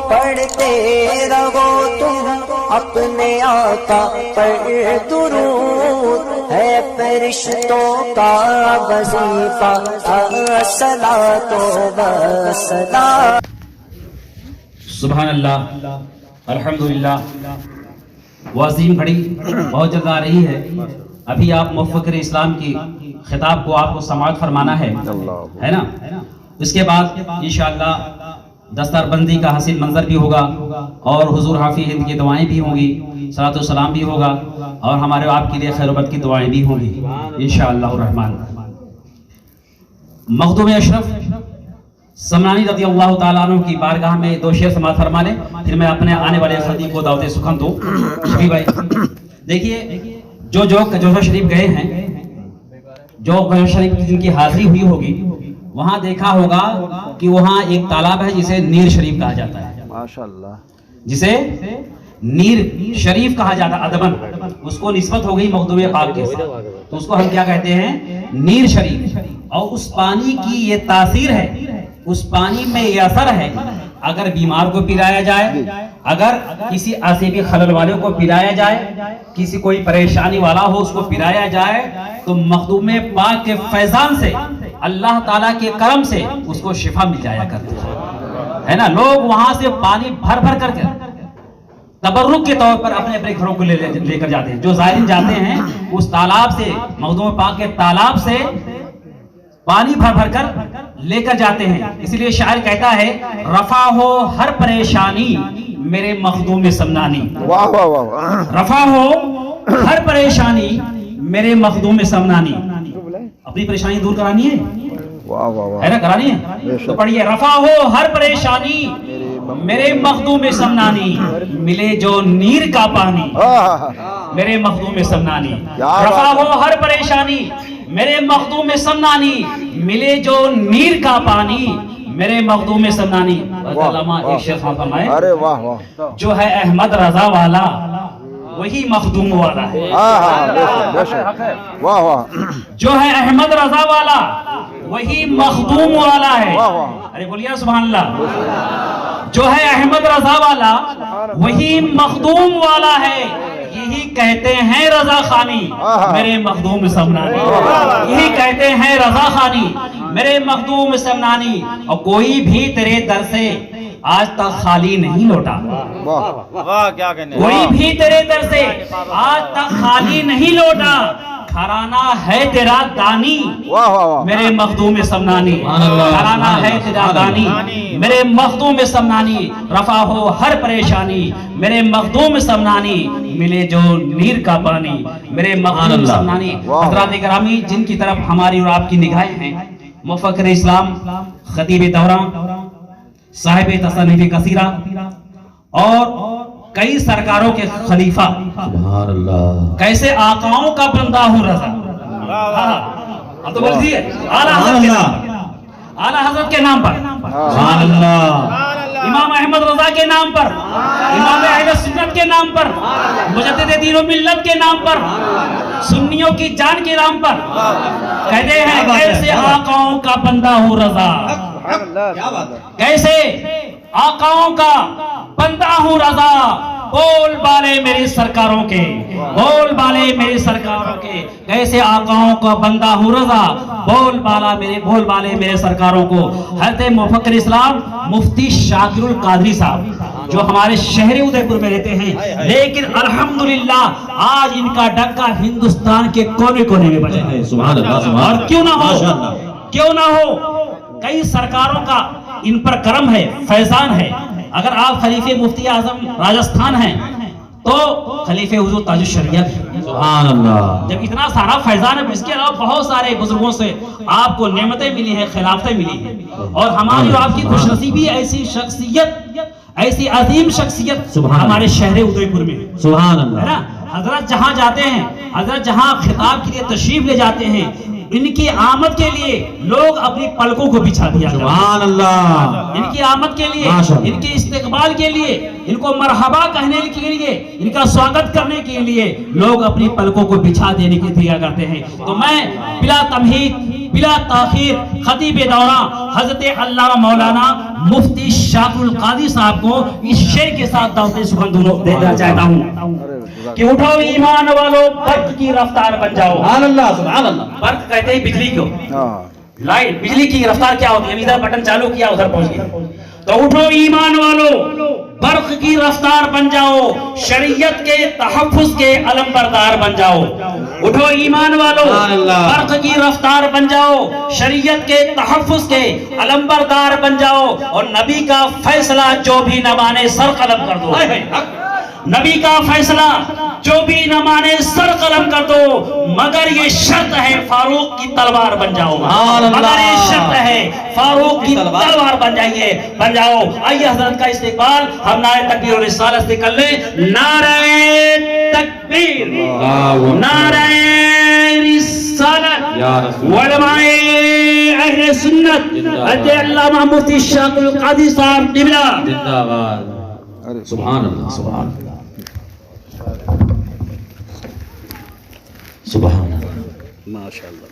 پڑھتے رہو تم اپنے آقا پر درود، ہے فرشتوں کا وظیفہ الصلاۃ والسلام۔ سبحان اللہ، الحمدللہ۔ وہ عظیم گھڑی بہت جلد آ رہی ہے۔ ابھی آپ مفکر اسلام کی خطاب کو آپ کو سماعت فرمانا ہے نا؟ اس کے بعد انشاءاللہ دستار بندی کا حسین منظر بھی ہوگا، اور حضور حافظ ہند کی دعائیں بھی ہوں گی، صلاۃ و سلام بھی ہوگا، اور ہمارے آپ کے لیے خیر و بد کی دعائیں بھی ہوں گی انشاءاللہ الرحمن۔ مخدوم اشرف سمنانی رضی اللہ تعالیٰ عنہ کی بارگاہ میں دو شعر سماعت فرما لیں، پھر میں اپنے آنے والے خطیب کو دعوت سخن دوں۔ شفیع بھائی دیکھیے، جو جوہر شریف گئے ہیں، جو جوہر شریف جن کی حاضری ہوئی ہوگی، وہاں دیکھا ہوگا کہ وہاں ایک تالاب ہے جسے نیر شریف کہا جاتا ہے، ماشاءاللہ، جسے نیر شریف کہا جاتا ہے ادبن، اس کو نسبت ہو گئی مخدوم پاک کے ساتھ، تو اس کو ہم کیا کہتے ہیں؟ نیر شریف۔ اور اس پانی کی یہ تاثیر ہے، اس پانی میں یہ اثر ہے، اگر بیمار کو پلایا جائے، اگر کسی عصبی خلل والے کو پلایا جائے، کسی کوئی پریشانی والا ہو اس کو پلایا جائے، تو مخدوم پاک کے فیضان سے، اللہ تعالیٰ کے کرم سے اس کو شفا مل جایا کرتی ہے نا۔ لوگ وہاں سے پانی بھر بھر کر کے تبرک کے طور پر اپنے اپنے گھروں کو لے کر جاتے ہیں۔ جو زائرین جاتے ہیں اس تالاب سے، مخدوم پاک کے تالاب سے پانی بھر بھر کر لے کر جاتے ہیں۔ اس لیے شاعر کہتا ہے، رفع ہو ہر پریشانی میرے مخدوم سمنانی، رفع ہو ہر پریشانی میرے مخدوم سمنانی۔ اپنی پریشانی دور کرانی ہے نا، کرانی ہے تو پڑھیے، رفع ہو ہر پریشانی میرے مخدوم سمنانی، ملے جو نیر کا پانی میرے مخدوم سمنانی، رفع ہو ہر پریشانی میرے مخدوم سمنانی، ملے جو نیر کا پانی میرے مخدوم سمنانی۔ علامہ ایک شیخ فرمائے، جو ہے احمد رضا والا وہی مخدوم والا ہے، جو ہے احمد رضا والا وہی مخدوم والا ہے۔ ارے بولیے سبحان اللہ۔ جو ہے احمد رضا والا وہی مخدوم والا ہے، یہی کہتے ہیں رضا خانی میرے مخدوم سمنانی، یہی کہتے ہیں رضا خانی میرے مخدوم سمنانی۔ اور کوئی بھی تیرے در سے آج تک خالی نہیں لوٹا، کوئی بھی تیرے در سے آج تک خالی نہیں لوٹا، گھرانہ ہے تیرا دانی میرے مخدوم سمنانی، گھرانہ ہے تیرا دانی میرے مخدوم سمنانی، رفع ہو ہر پریشانی میرے مخدوم سمنانی، ملے جو نیر کا پانی میرے مخدوم سمنانی۔ حضرات گرامی، جن کی طرف ہماری اور آپ کی نگاہیں ہیں، مفکر اسلام، خطیب دوران، صاحب تصنیف کثیرہ، اور کئی سرکاروں کے خلیفہ، سبحان اللہ، کیسے آقاؤں کا بندہ ہوں رضا، اب تو بول دیئے اعلیٰ حضرت کے نام پر، سبحان اللہ، امام احمد رضا کے نام پر، امام اہل سنت کے نام پر، مجدد دین و ملت کے نام پر، سنیوں کی جان کے نام پر کہتے ہیں، کیسے آقاؤں کا بندہ ہوں رضا، کیسے آقاؤں کا بندہ ہوں رضا، بول بالے میری سرکاروں کے، بول بالے میری سرکاروں کے، کیسے آقاؤں کا بندہ ہوں رضا، بول بالے میرے سرکاروں کو۔ حضرت مفکر اسلام مفتی شاکر القادری صاحب، جو ہمارے شہر ادے پور میں رہتے ہیں، لیکن الحمدللہ آج ان کا ڈنکا ہندوستان کے کونے کونے میں بجا ہے، سبحان اللہ۔ اور کیوں نہ ہو کئی سرکاروں کا ان پر کرم ہے، فیضان ہے۔ اگر آپ خلیفہ مفتی اعظم راجستھان ہیں تو خلیفہ حضور تاج الشریعہ بھی، سبحان اللہ۔ جب اتنا سارا فیضان ہے، اس کے علاوہ بہت سارے بزرگوں سے آپ کو نعمتیں ملی ہیں، خلافتیں ملی ہیں، اور ہماری اور آپ کی خوش نصیبی ایسی شخصیت، ایسی عظیم شخصیت ہمارے شہر ادے پور میں، سبحان اللہ۔ حضرت جہاں جاتے ہیں، حضرت جہاں خطاب کے لیے تشریف لے جاتے ہیں، ان کی آمد کے لیے لوگ اپنی پلکوں کو بچھا دیا، سبحان اللہ۔ ان کی آمد کے لیے، ان کے استقبال کے لیے، ان کو مرحبا کہنے کے لیے، ان کا سواگت کرنے کے لیے لوگ اپنی پلکوں کو بچھا دینے کے دیا کرتے ہیں۔ تو میں بلا تمہید بلا تاخیر خطیب دورہ حضرت علامہ مولانا مفتی شاکر القادری صاحب کو اس شعر کے ساتھ دعوت سخن دینا چاہتا ہوں کہ اٹھو ایمان والو برق کی رفتار بن جاؤ. سبحان اللہ سبحان اللہ. برق کہتے ہیں بجلی کو. لائٹ بجلی کی رفتار کیا ہوتی ہے؟ ادھر بٹن چالو کیا ادھر پہنچ گیا. تو اٹھو ایمان والو برق کی رفتار بن جاؤ, شریعت کے تحفظ کے علم بردار بن جاؤ. اٹھو ایمان والو برق کی رفتار بن جاؤ, شریعت کے تحفظ کے علم بردار بن جاؤ, اور نبی کا فیصلہ جو بھی نہ مانے سر قلم کر دو. نبی کا فیصلہ جو بھی نہ مانے سر قلم کر دو, مگر یہ شرط ہے فاروق کی تلوار بن جاؤ. مگر یہ شرط ہے فاروق کی تلوار بن جائیے, بن جاؤ. آئیے حضرت کا استقبال ہم نعرہ تکبیر و رسالت سے کر لیں. نعرہ تکبیر, نعرہ رسالت, علماء اہل سنت حضرت علامہ مفتی شاکر القادری صاحب قبلہ زندہ باد. سبحان اللہ سبحان اللہ سبحان اللہ ماشاءاللہ.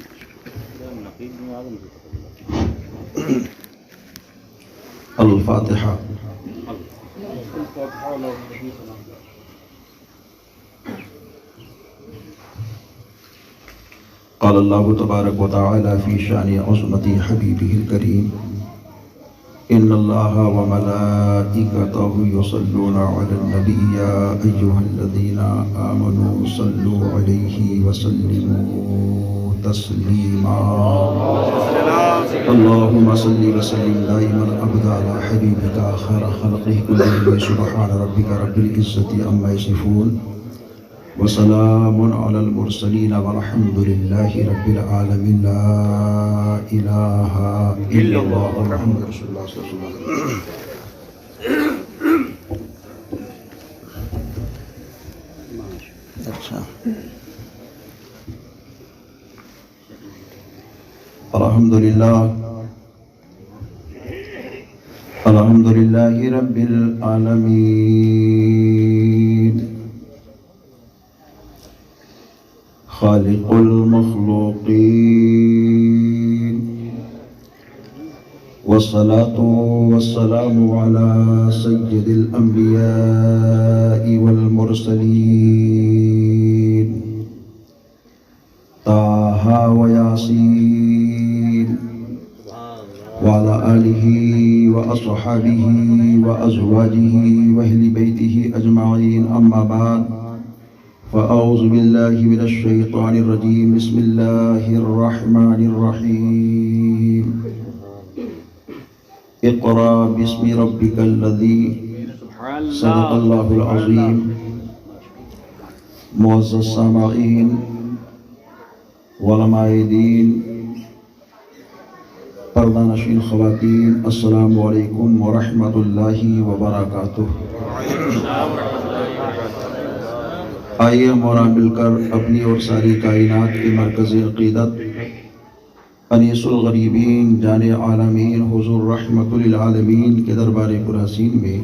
الفاتحہ. قال اللہ تبارک و تعالی فی شان عظمت حبیبہ الکریم ان اللہ وملائکتہ یصلون علی النبی یا ایہا الذین آمنوا صلوا علیہ وسلموا تسلیما. اللہم صلی وسلم دائما ابدا علی حبیبک خیر خلقہ کلہم. سبحان ربک رب العزة عما یصفون وسلام علی المرسلین والحمد للہ رب العالمین. لا الہ الا اللہ محمد رسول اللہ صلی اللہ علیہ وسلم. اچھا, الحمدللہ الحمدللہ رب العالمین خالق المخلوقین والصلاة والسلام على سید الانبیاء والمرسلین طه ویاسین وعلى آلہ واصحابہ وازواجہ واہل بیتہ اجمعین. اما بعد فأعوذ بالله من الشيطان الرجيم. بسم الله الرحمن الرحيم. اقرأ باسم ربك الذي صدق الله العظيم. معزز سامعین, علماء دین, پردہ نشین خواتین, السلام علیکم ورحمۃ اللہ وبرکاتہ. آئیے مورا مل کر اپنی اور ساری کائنات کے مرکز عقیدت انیس الغریبین جان عالمین حضور رحمت للعالمین کے دربار پرحسین میں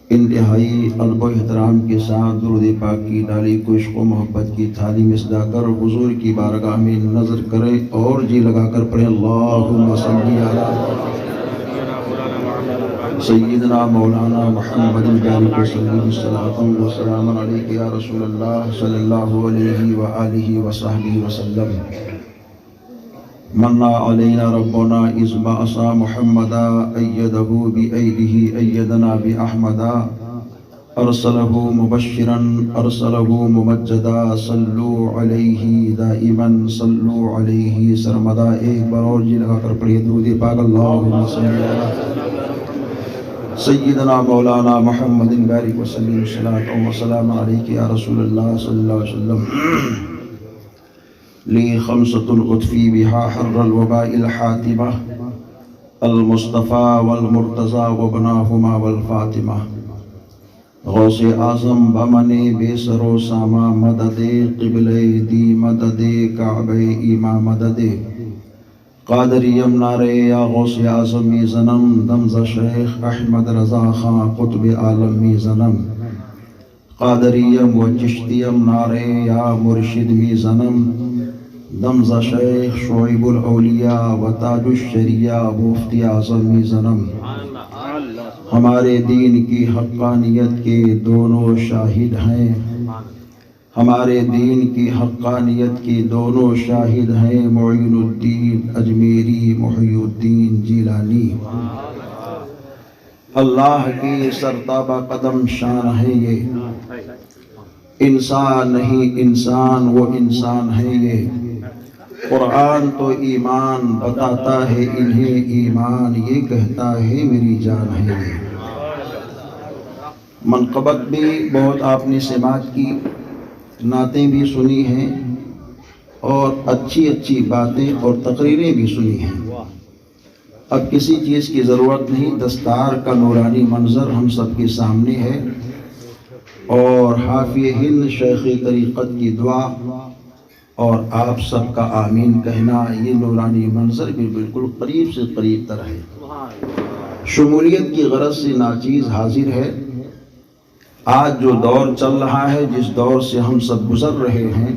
انتہائی ادب و احترام کے ساتھ درود پاک کی ڈالی کو عشق و محبت کی تھالی میں سجا کر حضور کی بارگاہ میں نظر کریں اور جی لگا کر پڑھیں. اللہم صلی علی سیدنا مولانا محمد البارک وسلم صلاۃ و سلام علیک یا رسول اللہ صلی اللہ علیہ وآلہ وصحبہ وسلم. من علینا ربنا اذ بعث محمدا ایدہ بایدہ ایدنا باحمدا ارسلہ مبشرا ارسلہ ممجدا صلوا علیہ دائما صلوا علیہ سرمدا. ایک بار اور جی لگا کر پڑھیے درود پاک. اللہم صلی علی سیدنا مولانا محمد بارک وسلم صلاۃ و سلام علیک یا رسول اللہ صلی اللہ علیہ وسلم. لی خمسۃ اطفی بہا حر الوباء الحاتمہ المصطفیٰ والمرتضیٰ وابناہما والفاطمہ. غوث اعظم بمن بے سر و ساما مدد قبلہ دی مدد کعبہ ایما مدد. قادریم نعرے یا غوث اعظم می زنم دمز شیخ احمد رضا خان قطب عالم می زنم. قادریم و چشتیم نعرے یا مرشد می زنم دمزہ شیخ شعیب الاولیاء و تاج الشریعہ مفتی اعظم میزنم ہمارے دین کی حقانیت کے دونوں شاہد ہیں، ہمارے دین کی حقانیت کے دونوں شاہد ہیں، معین الدین اجمیری، محی الدین جیلانی۔ اللہ کی سرتابہ قدم شان ہے یہ، انسان نہیں انسان وہ انسان ہے یہ۔ قرآن تو ایمان بتاتا ہے انہیں، ایمان یہ کہتا ہے میری جان ہے یہ۔ منقبت بھی بہت آپ نے سماعت کی، نعتیں بھی سنی ہیں اور اچھی اچھی باتیں اور تقریریں بھی سنی ہیں۔ اب کسی چیز کی ضرورت نہیں، دستار کا نورانی منظر ہم سب کے سامنے ہے، اور حافظ ہند شیخ طریقت کی دعا اور آپ سب کا آمین کہنا، یہ نورانی منظر بھی بالکل قریب سے قریب تر ہے۔ شمولیت کی غرض سے ناچیز حاضر ہے۔ آج جو دور چل رہا ہے، جس دور سے ہم سب گزر رہے ہیں،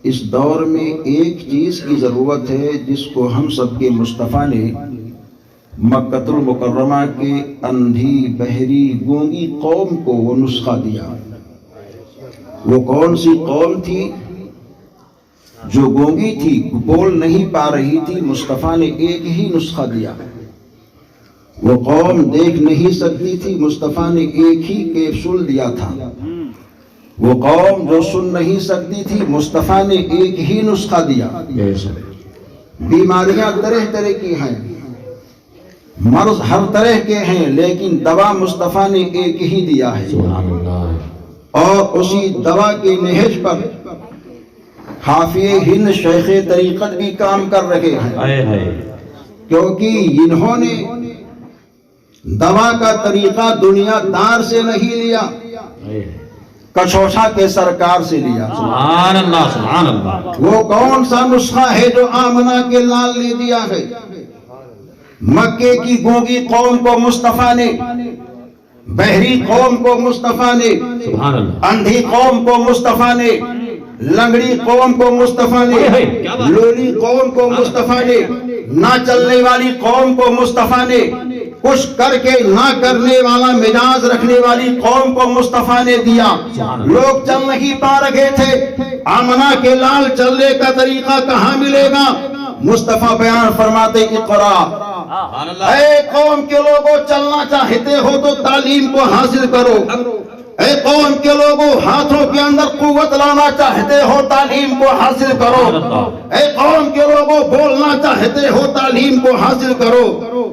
اس دور میں ایک چیز کی ضرورت ہے جس کو ہم سب کے مصطفیٰ نے مکہ المکرمہ کے اندھی بہری گونگی قوم کو وہ نسخہ دیا۔ وہ کون سی قوم تھی؟ جو گونگی تھی، بول نہیں پا رہی تھی، مصطفیٰ نے ایک ہی نسخہ دیا۔ وہ قوم دیکھ نہیں سکتی تھی، مصطفیٰ نے ایک ہی کیپسول دیا تھا۔ وہ قوم جو سن نہیں سکتی تھی، مصطفیٰ نے ایک ہی نسخہ دیا۔ بیماریاں طرح طرح کی ہیں، مرض ہر طرح کے ہیں، لیکن دوا مصطفیٰ نے ایک ہی دیا ہے۔ اور اسی دوا کے نہج پر حافظ ہند شیخ طریقت بھی کام کر رہے ہیں، کیونکہ انہوں نے دوا کا طریقہ دنیا دار سے نہیں لیا، کچھوٹا کے سرکار سے لیا۔ سبحان اللہ سبحان اللہ۔ وہ کون سا نسخہ ہے جو آمنہ کے لال نے دیا ہے؟ مکے کی گونگی قوم کو مصطفیٰ نے، بحری قوم کو مصطفیٰ نے، سبحان اللہ۔ اندھی قوم کو مصطفیٰ نے، لنگڑی قوم کو مصطفیٰ نے، لولی قوم کو مصطفیٰ نے، نہ چلنے والی قوم کو مصطفیٰ نے، کچھ کر کے نہ کرنے والا مزاج رکھنے والی قوم کو مصطفیٰ نے دیا۔ لوگ چل نہیں پا رہے تھے، آمنہ کے لال چلنے کا طریقہ کہاں ملے گا؟ مصطفیٰ بیان فرماتے اقرا، اے قوم کے لوگوں چلنا چاہتے ہو تو تعلیم کو حاصل کرو، اے قوم کے لوگوں ہاتھوں کے اندر قوت لانا چاہتے ہو تعلیم کو حاصل کرو، اے قوم کے لوگوں بولنا چاہتے ہو تعلیم کو حاصل کرو،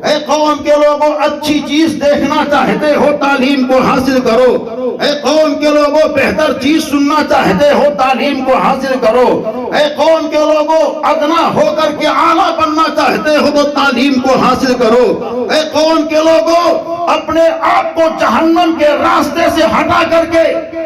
اے قوم کے لوگوں اچھی چیز دیکھنا چاہتے ہو تعلیم کو حاصل کرو، اے قوم کے لوگوں بہتر چیز سننا چاہتے ہو تعلیم کو حاصل کرو، اے قوم کے لوگوں ادنا ہو کر کے اعلیٰ بننا چاہتے ہو تو تعلیم کو حاصل کرو، اے قوم کے لوگوں اپنے آپ کو جہنم کے راستے سے ہٹا کر کے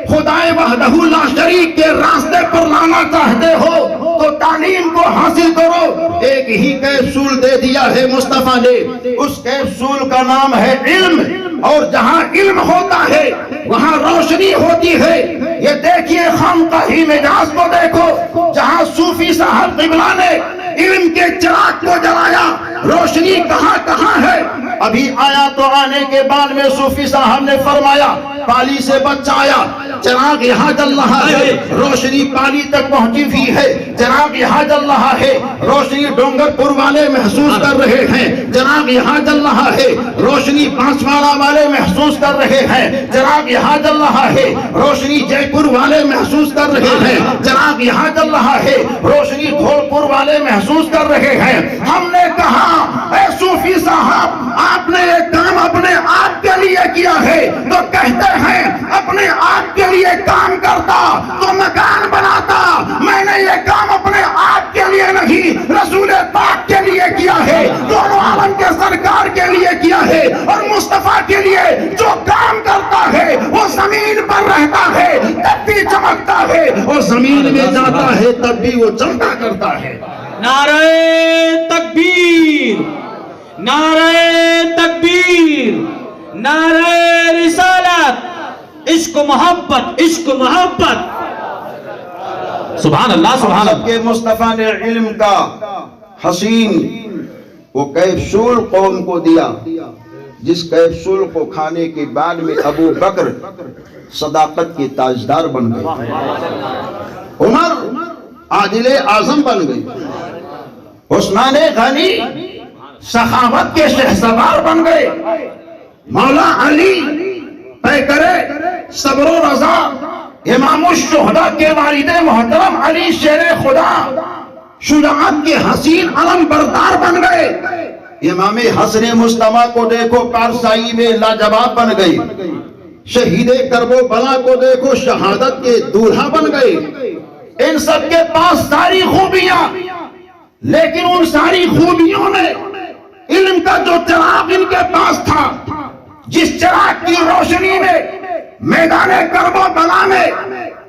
خدائے وحدہ لا شریک کے راستے پر لانا چاہتے ہو تو تعلیم کو حاصل کرو۔ ایک ہی کیپسول دے دیا ہے مصطفیٰ نے، اس کیپسول کا نام ہے علم، اور جہاں علم ہوتا ہے وہاں روشنی ہوتی ہے۔ یہ دیکھیے خانقاہ مجاز کو دیکھو، جہاں صوفی صاحب قبلہ نے علم کے چراغ کو جلایا، روشنی کہاں کہاں ہے؟ ابھی آیا تو آنے کے بعد میں صوفی صاحب نے فرمایا پالی سے بچہ آیا، چراغ یہاں جل رہا ہے، روشنی پالی تک پہنچی بھی ہے، چراغ یہاں جل رہا ہے، روشنی ڈونگر پور والے محسوس کر رہے ہیں، چراغ یہاں جل رہا ہے، روشنی بانسوارہ والے محسوس کر رہے ہیں، چراغ یہاں جل رہا ہے، روشنی جے پور والے محسوس کر رہے ہیں، چراغ یہاں جل رہا ہے، روشنی دھولپور والے محسوس کر رہے ہیں۔ ہم نے کہا اے صوفی صاحب، آپ نے یہ کام اپنے آپ کے لیے کیا ہے تو کہتے ہیں اپنے آپ کے لیے کام کرتا تو مکان بناتا، میں نے یہ کام اپنے آپ کے لیے نہیں رسول پاک کے لیے کیا ہے، دونوں عالم کے سرکار کے لیے کیا ہے، اور مصطفیٰ کے لیے جو کام کرتا ہے وہ زمین پر رہتا ہے تب بھی چمکتا ہے، اور زمین میں جاتا ہے تب بھی وہ چمکا کرتا ہے۔ نعرہ تکبیر، نعرہ تکبیر، نعرہ رسالت، عشق و محبت، عشق و محبت۔ سبحان اللہ سبحان سب کے اللہ. مصطفیٰ نے علم کا حسین وہ کیپسول قوم کو دیا، جس کیپسول کو کھانے کے بعد میں ابو بکر صداقت کے تاجدار بن گئے، عمر عادل اعظم بن گئے، عثمان غنی سخاوت کے شہسوار بن گئے، مولا علی پیکرے صبر و رضا امام الشہداء کے والد محترم علی شیر خدا شجاعت کے حسین علم بردار بن گئے، امام حسن مصطفیٰ کو دیکھو پارسائی میں لاجواب بن گئے، شہید کرب و بلا کو دیکھو شہادت کے دولہا بن گئے. ان سب کے پاس ساری خوبیاں، لیکن ان ساری خوبیوں نے علم کا جو چراغ ان کے پاس تھا، جس چراغ کی روشنی میں میدان کرب و بلا میں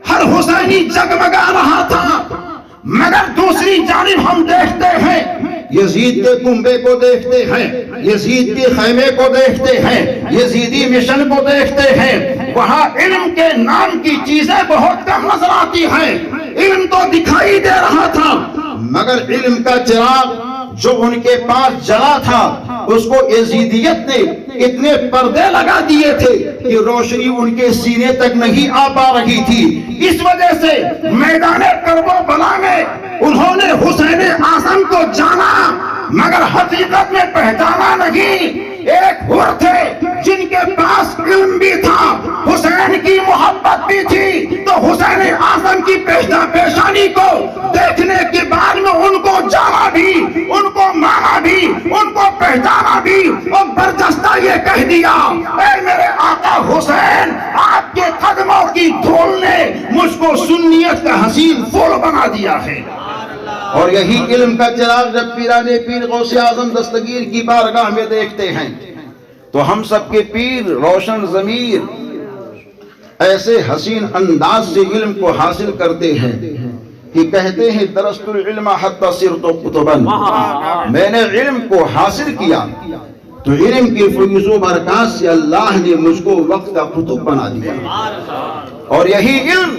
ہر حسینی جگمگا رہا تھا، مگر دوسری جانب ہم دیکھتے ہیں یزید کے کنبے کو دیکھتے ہیں، یزید کے خیمے کو دیکھتے ہیں، یزیدی مشن کو دیکھتے ہیں، وہاں علم کے نام کی چیزیں بہت کم نظر آتی ہیں. علم تو دکھائی دے رہا تھا، مگر علم کا چراغ جو ان کے پاس جلا تھا اس کو یزیدیت نے اتنے پردے لگا دیے تھے کہ روشنی ان کے سینے تک نہیں آ پا رہی تھی. اس وجہ سے میدان کرب و بلا میں انہوں نے حسین اعظم کو جانا مگر حقیقت میں پہچانا نہیں. ایک حر تھے جن کے پاس علم بھی تھا، حسین کی محبت بھی تھی، تو حسین اعظم کی پیشانی کو دیکھنے کے بعد میں ان کو جانا بھی، ان کو مانا بھی، ان کو پہچانا بھی، اور برجستہ یہ کہہ دیا اے میرے آقا حسین، آپ کے قدموں کی دھول نے مجھ کو سنیت کا حسین پھول بنا دیا ہے. اور یہی علم کا چراغ جب پیران پیر غوث اعظم دستگیر کی بارگاہ میں دیکھتے ہیں تو ہم سب کے پیر روشن ضمیر ایسے حسین انداز سے علم کو حاصل کرتے ہیں کہ کہتے ہیں درست العلم حتی صرت قطبا، میں نے علم کو حاصل کیا تو علم کی فیض و برکات سے اللہ نے مجھ کو وقت کا قطب بنا دیا. اور یہی علم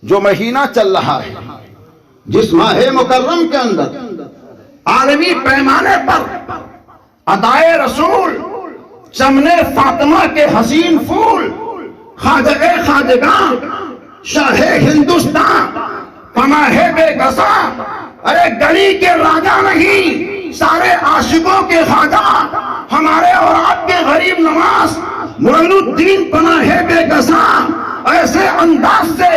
جو مہینہ چل رہا ہے، جس ماہ مکرم کے اندر عالمی پیمانے پر ادائے رسول چمنے فاطمہ کے حسین پھول، خواجہ خواجگاں شاہ ہندوستان پناہ بے گسا، ارے گلی کے راجا نہیں سارے عاشقوں کے خواجہ، ہمارے اور آپ کے غریب نواز معین الدین پناہ بے گسا ایسے انداز سے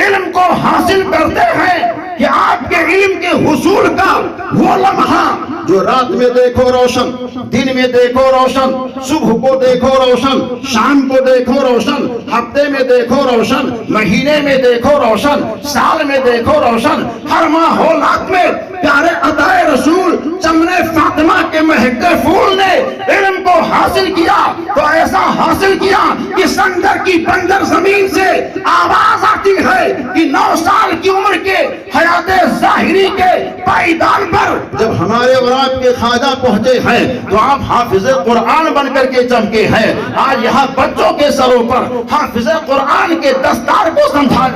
علم کو حاصل کرتے ہیں کہ آپ کے علم کے حصول کا وہ لمحہ جو رات میں دیکھو روشن، دن میں دیکھو روشن، صبح کو دیکھو روشن، شام کو دیکھو روشن، ہفتے میں دیکھو روشن، مہینے میں دیکھو روشن، سال میں دیکھو روشن، ہر ماحولات میں پیارے عطائے رسول چمنے فاطمہ کے مہکتے پھول نے علم کو حاصل کیا تو ایسا حاصل کیا کہ سنگر کی بنجر زمین سے آواز آتی ہے کہ 9 سال کی عمر کے حیات ظاہری کے پائیدان پر جب ہمارے اور آپ کے خواجہ پہنچے ہیں تو آپ حافظ قرآن بن کر کے چمکے ہیں. آج یہاں بچوں کے سروں پر حافظ قرآن کے دستار کو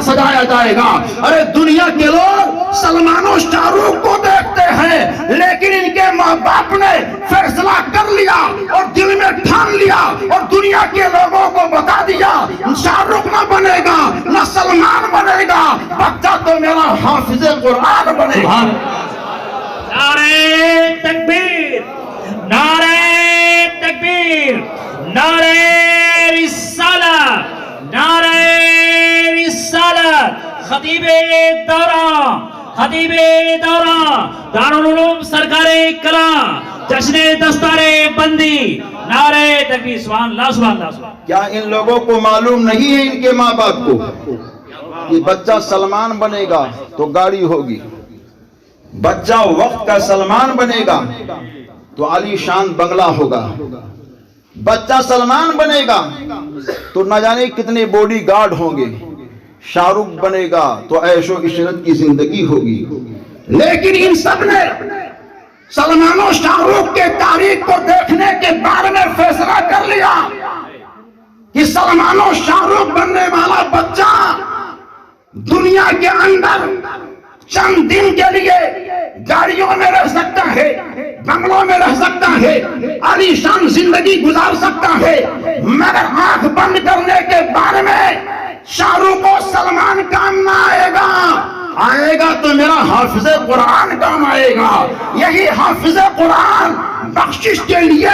سجایا جائے گا. ارے دنیا کے لوگ سلمان و شاہ رخ کو دیکھتے ہیں لیکن ان کے ماں باپ نے فیصلہ کر لیا اور دل میں ٹھان لیا اور دنیا کے لوگوں کو بتا دیا شاہ رخ نہ بنے گا نہ سلمان بنے گا، بچہ تو میرا حافظ قرآن بنے گا. نعرہ تکبیر، نعرہ تکبیر، نعرہ رسالت، نعرہ رسالت. خطیب دوران، خطیب دوران دارالعلوم سرکار کلام، جشن دستار بندی. نعرہ تکبیر. سبحان اللہ سبحان اللہ. کیا ان لوگوں کو معلوم نہیں ہے ان کے ماں باپ کو کہ بچہ سلمان بنے گا تو گاڑی ہوگی، بچہ وقت کا سلمان بنے گا تو عالی شان بنگلہ ہوگا، بچہ سلمان بنے گا تو نہ جانے کتنے باڈی گارڈ ہوں گے، شاہ رخ بنے گا تو عیش و عشرت کی زندگی ہوگی. لیکن ان سب نے سلمان و شاہ رخ کے تاریخ کو دیکھنے کے بارے میں فیصلہ کر لیا کہ سلمان و شاہ رخ بننے والا بچہ دنیا کے اندر چند دن کے لیے گاڑیوں میں رہ سکتا ہے، بنگلوں میں رہ سکتا ہے، عالی شان زندگی گزار سکتا ہے، مگر آنکھ بند کرنے کے بارے میں شاہ رخ و سلمان کام نہ آئے گا تو میرا حافظ قرآن کام آئے گا۔ یہی حافظ قرآن بخشش کے لیے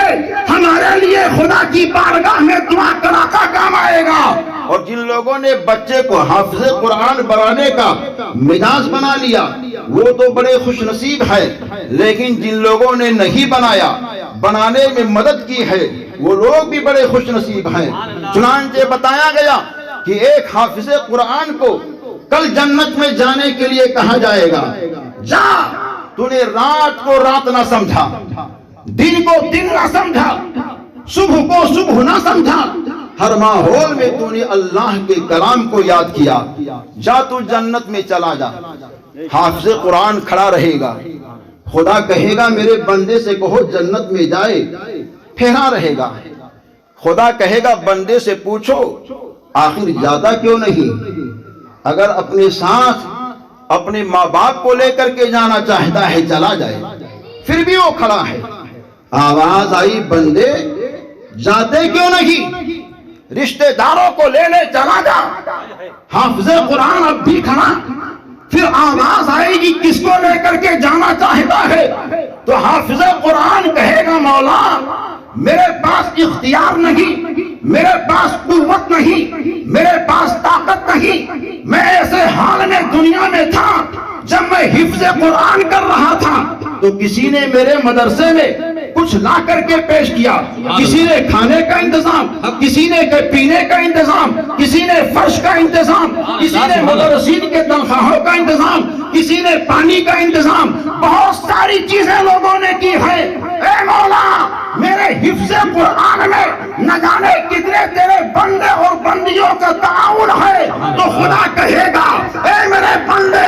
ہمارے لیے خدا کی بارگاہ میں دعا کرا کا کام آئے گا۔ اور جن لوگوں نے بچے کو حافظ قرآن بنانے کا مزاج بنا لیا وہ تو بڑے خوش نصیب ہے، لیکن جن لوگوں نے نہیں بنایا، بنانے میں مدد کی ہے، وہ لوگ بھی بڑے خوش نصیب ہیں۔ چنانچہ بتایا گیا کہ ایک حافظ قرآن کو کل جنت میں جانے کے لیے کہا جائے گا، جا تو نے رات کو رات نہ سمجھا، دن کو دن نہ سمجھا، صبح کو صبح نہ سمجھا، ہر ماحول میں تو نے اللہ کے کلام کو یاد کیا، جا تو جنت میں چلا جا۔ حافظ قرآن کھڑا رہے گا، خدا کہے گا میرے بندے سے کہو جنت میں جائے، پھیرا رہے گا۔ خدا کہے گا بندے سے پوچھو آخر جاتا کیوں نہیں؟ اگر اپنے ساتھ اپنے ماں باپ کو لے کر کے جانا چاہتا ہے چلا جائے، پھر بھی وہ کھڑا ہے۔ آواز آئی بندے جاتے کیوں نہیں؟ رشتہ داروں کو لے لے چلا جا۔ حافظ قرآن اب بھی کھڑا، پھر آواز آئے گی کس کو لے کر کے جانا چاہتا ہے؟ تو حافظ قرآن کہے گا مولا میرے پاس اختیار نہیں، میرے پاس قوت نہیں، میرے پاس طاقت نہیں، میں ایسے حال میں دنیا میں تھا جب میں حفظ قرآن کر رہا تھا تو کسی نے میرے مدرسے میں کچھ لا کر کے پیش کیا، کسی نے کھانے کا انتظام، کسی نے پینے کا انتظام، کسی نے فرش کا انتظام، کسی نے مدرسین کے تنخواہوں کا انتظام، کسی نے پانی کا انتظام، بہت ساری چیزیں لوگوں نے کی ہے۔ اے مولا میرے حفظ قرآن میں نہ جانے کتنے تیرے بندے اور بندیوں کا تعاون ہے، تو خدا کہے گا اے میرے بندے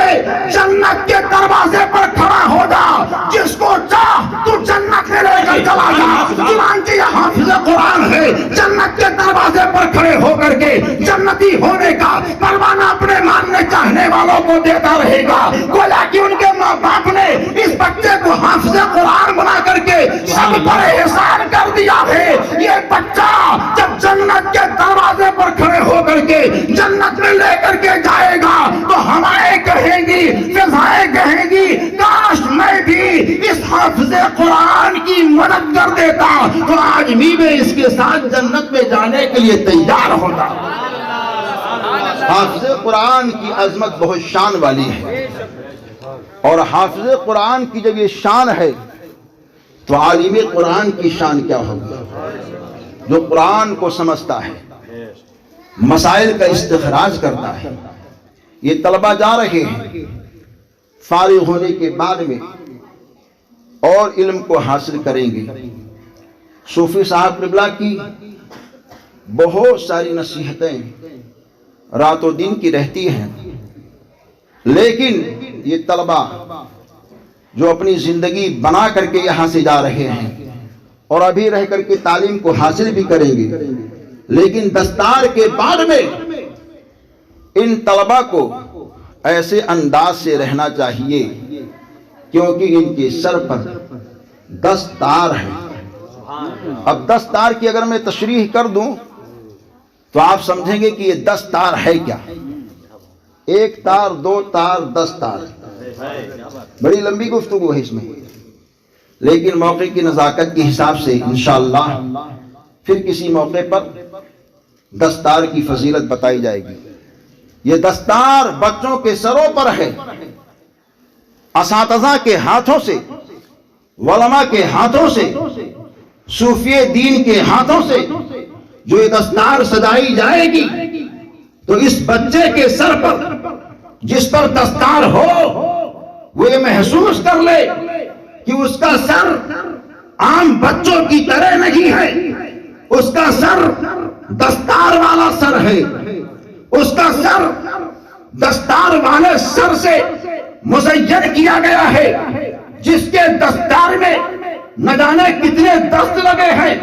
جنت کے دروازے پر کھڑا ہو جا، جس کو چاہ تو جنت میں لے کر چلا جا۔ چنانچہ یہ حافظ قرآن ہے، جنت کے دروازے پر کھڑے ہو کر کے جنتی ہونے کا پروانہ اپنے ماننے چاہنے والوں کو دیتا رہے گا۔ گویا کہ ان کے ماں باپ نے اس بچے کو حافظ قرآن بنا کر کے سب پر احسان کر دیا ہے۔ یہ بچہ جب جنت کے دروازے پر کھڑے ہو کر کے جنت میں لے کر کے جائے گا تو ہوائیں کہیں گی، فضائیں کہیں گی کاش میں بھی اس حافظ قرآن کی مدد کر دیتا تو آج بھی میں اس کے ساتھ جنت میں جانے کے لیے تیار ہوتا۔ حافظ قرآن کی عظمت بہت شان والی ہے، اور حافظ قرآن کی جب یہ شان ہے تو عالم قرآن کی شان کیا ہوگی؟ جو قرآن کو سمجھتا ہے، مسائل کا استخراج کرتا ہے۔ یہ طلبہ جا رہے ہیں فارغ ہونے کے بعد میں اور علم کو حاصل کریں گے۔ صوفی صاحب قبلہ کی بہت ساری نصیحتیں رات و دن کی رہتی ہیں، لیکن یہ طلبہ جو اپنی زندگی بنا کر کے یہاں سے جا رہے ہیں اور ابھی رہ کر کے تعلیم کو حاصل بھی کریں گے، لیکن دستار کے بعد میں ان طلبہ کو ایسے انداز سے رہنا چاہیے کیونکہ ان کے سر پر 10 تار ہیں۔ اب 10 تار کی اگر میں تشریح کر دوں تو آپ سمجھیں گے کہ یہ 10 تار ہے کیا؟ 1 تار 2 تار 10 تار، بڑی لمبی گفتگو ہے اس میں، لیکن موقع کی نزاکت کے حساب سے انشاءاللہ پھر کسی موقع پر 10 تار کی فضیلت بتائی جائے گی۔ یہ 10 تار بچوں کے سروں پر ہے، اساتذہ کے ہاتھوں سے، علماء کے ہاتھوں سے، صوفی دین کے ہاتھوں سے جو یہ دستار سجائی جائے گی تو اس بچے کے سر پر جس پر دستار ہو وہ یہ محسوس کر لے کہ اس کا سر عام بچوں کی طرح نہیں ہے، اس کا سر دستار والا سر ہے، اس کا سر دستار والے سر سے مزین کیا گیا ہے، جس کے دستار میں نہ جانے کتنے دست لگے ہیں،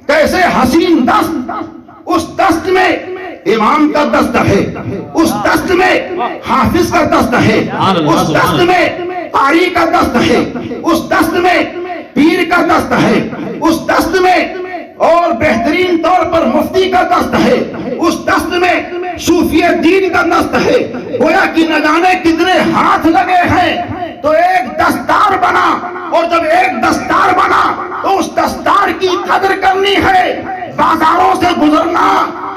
کیسے حسین دست، اس دست میں امام کا دست ہے، اس دست میں حافظ کا دست ہے، اس دست میں قاری کا دست ہے، اس دست میں پیر کا دست ہے، اس دست میں اور بہترین طور پر مفتی کا دست ہے، اس دست میں صوفی دین کا دست ہے. گویا کہ نہ جانے کتنے ہاتھ لگے ہیں تو ایک دستار بنا، اور جب ایک دستار بنا تو اس دستار کی قدر کرنی ہے. بازاروں سے گزرنا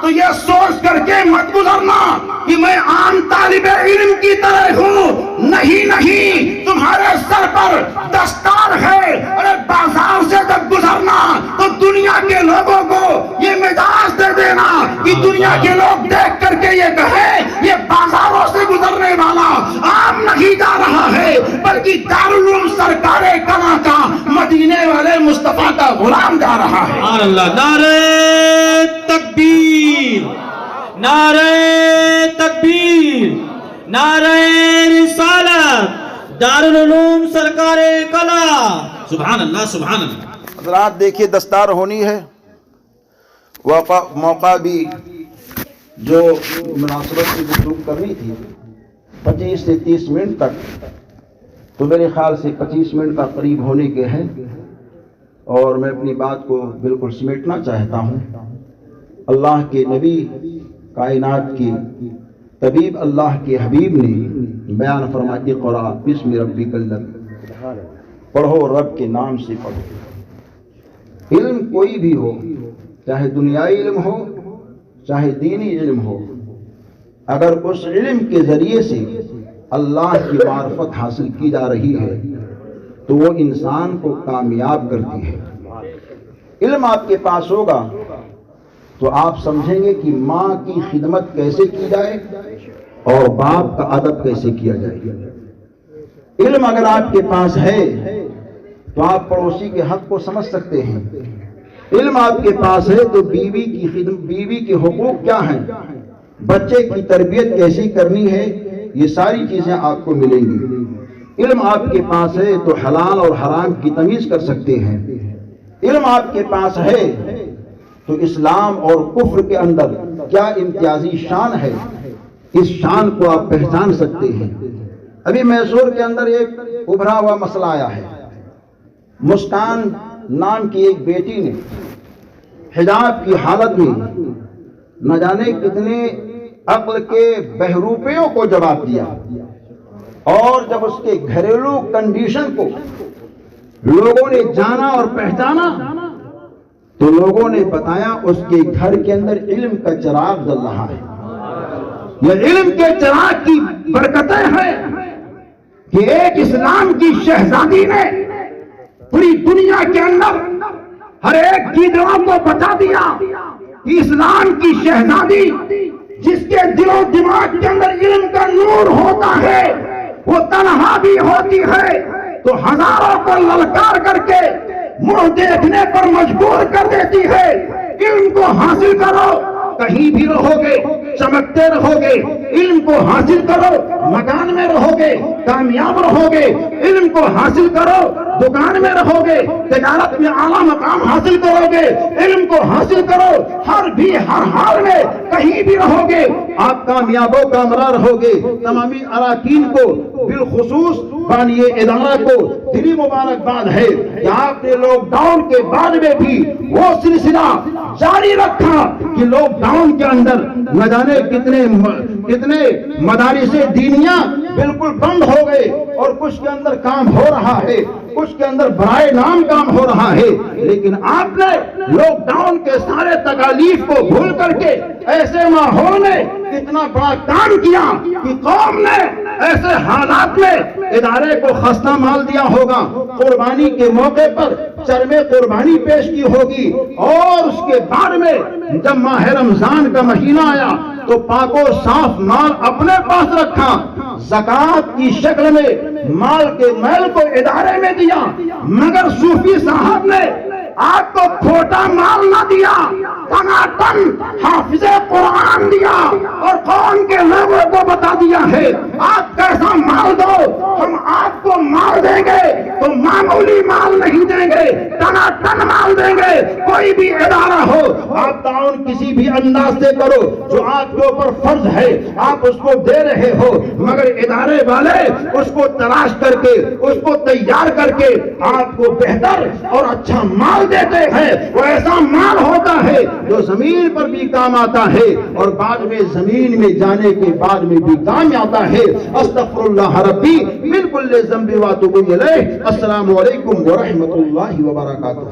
تو یہ سوچ کر کے مت گزرنا کہ میں عام طالب علم کی طرح ہوں. نہیں، تمہارے سر پر دستار ہے. ارے بازار سے جب گزرنا تو دنیا کے لوگوں کو یہ مزاج دے دینا کہ دنیا کے لوگ دیکھ کر کے یہ کہیں یہ بازاروں سے گزرنے والا عام نہیں جا رہا ہے، بلکہ دارالعلوم سرکار کما کا مدینے والے مصطفیٰ کا غلام جا رہا ہے. سبحان اللہ. نعرہ تکبیر، نعرہ تکبیر، نعرہ رسالت، دارالعلوم سرکار کلا. سبحان اللہ، سبحان اللہ. حضرات دیکھیے دستار ہونی ہے، موقع بھی جو مناسبت سے گفتگو کرنی تھی 25 سے 30 منٹ تک، تو میرے خیال سے 25 منٹ کا قریب ہونے کے ہیں، اور میں اپنی بات کو بالکل سمیٹنا چاہتا ہوں. اللہ کے نبی، کائنات کی طبیب، اللہ کے حبیب نے بیان فرمایا اقرأ بسم ربک الذی، پڑھو رب کے نام سے پڑھو. علم کوئی بھی ہو، چاہے دنیائی علم ہو چاہے دینی علم ہو، اگر اس علم کے ذریعے سے اللہ کی معرفت حاصل کی جا رہی ہے تو وہ انسان کو کامیاب کرتی ہے. علم آپ کے پاس ہوگا تو آپ سمجھیں گے کہ ماں کی خدمت کیسے کی جائے اور باپ کا ادب کیسے کیا جائے. علم اگر آپ کے پاس ہے تو آپ پڑوسی کے حق کو سمجھ سکتے ہیں. علم آپ کے پاس ہے تو بیوی کی خدمت، بیوی کے حقوق کیا ہیں، بچے کی تربیت کیسی کرنی ہے، یہ ساری چیزیں آپ کو ملیں گی. علم آپ کے پاس ہے تو حلال اور حرام کی تمیز کر سکتے ہیں. علم آپ کے پاس ہے تو اسلام اور کفر کے اندر کیا امتیازی شان ہے، اس شان کو آپ پہچان سکتے ہیں. ابھی میسور کے اندر ایک ابھرا ہوا مسئلہ آیا ہے. مسکان نام کی ایک بیٹی نے حجاب کی حالت میں نہ جانے کتنے عقل کے بہروپیوں کو جواب دیا، اور جب اس کے گھریلو کنڈیشن کو لوگوں نے جانا اور پہچانا تو لوگوں نے بتایا اس کے گھر کے اندر علم کا چراغ جل رہا ہے. یہ علم کے چراغ کی برکتیں ہیں کہ ایک اسلام کی شہزادی نے پوری دنیا کے اندر ہر ایک گیدڑوں کو بتا دیا کہ اسلام کی شہزادی جس کے دل و دماغ کے اندر علم کا نور ہوتا ہے وہ تنہا بھی ہوتی ہے تو ہزاروں کو للکار کر کے منہ دیکھنے پر مجبور کر دیتی ہے. علم کو حاصل کرو، کہیں بھی رہو گے چمکتے رہو گے. علم کو حاصل کرو، مکان میں رہو گے کامیاب رہو گے. علم کو حاصل کرو، دکان میں رہو گے تجارت میں اعلیٰ مقام حاصل کرو گے. علم کو حاصل کرو، ہر حال میں کہیں بھی رہو گے آپ کامیاب و کامرا رہو گے. تمامی اراکین کو بالخصوص بانی ادارہ کو دلی مبارکباد ہے کہ آپ نے لاک ڈاؤن کے بعد میں بھی وہ سلسلہ جاری رکھا کہ لاک ڈاؤن کے اندر نہ جانے کتنے مدارس دینیاں بالکل بند ہو گئے، اور کچھ کے اندر کام ہو رہا ہے، کچھ کے اندر برائے نام کام ہو رہا ہے. لیکن آپ نے لاک ڈاؤن کے سارے تکالیف کو بھول کر کے ایسے ماحول میں اتنا بڑا کام کیا کہ قوم نے ایسے حالات میں ادارے کو خستہ مال دیا ہوگا. قربانی کے موقع پر چرمے قربانی پیش کی ہوگی، اور اس کے بعد میں جب ماہ رمضان کا مہینہ آیا تو پاک و صاف مال اپنے پاس رکھا، زکوٰۃ کی شکل میں مال کے میل کو ادارے میں دیا. مگر صوفی صاحب نے آپ کو کھوٹا مال نہ دیا، ٹناٹن حافظ قرآن دیا، اور قوم کے لوگوں کو بتا دیا ہے، آپ کیسا مال دو، ہم آپ کو مال دیں گے تو معمولی مال نہیں دیں گے، ٹنا ٹن مال دیں گے۔ کوئی بھی ادارہ ہو، آپ تعاون کسی بھی انداز سے کرو، جو آپ کے اوپر فرض ہے آپ اس کو دے رہے ہو، مگر ادارے والے اس کو تلاش کر کے، اس کو تیار کر کے آپ کو بہتر اور اچھا مال دیتے ہیں۔ وہ ایسا مال ہوتا ہے جو زمین پر بھی کام آتا ہے اور بعد میں زمین میں جانے کے بعد میں بھی کام آتا ہے۔ استغفر اللہ ربی من کل ذنب واتوب الیہ۔ السلام علیکم ورحمۃ اللہ وبرکاتہ۔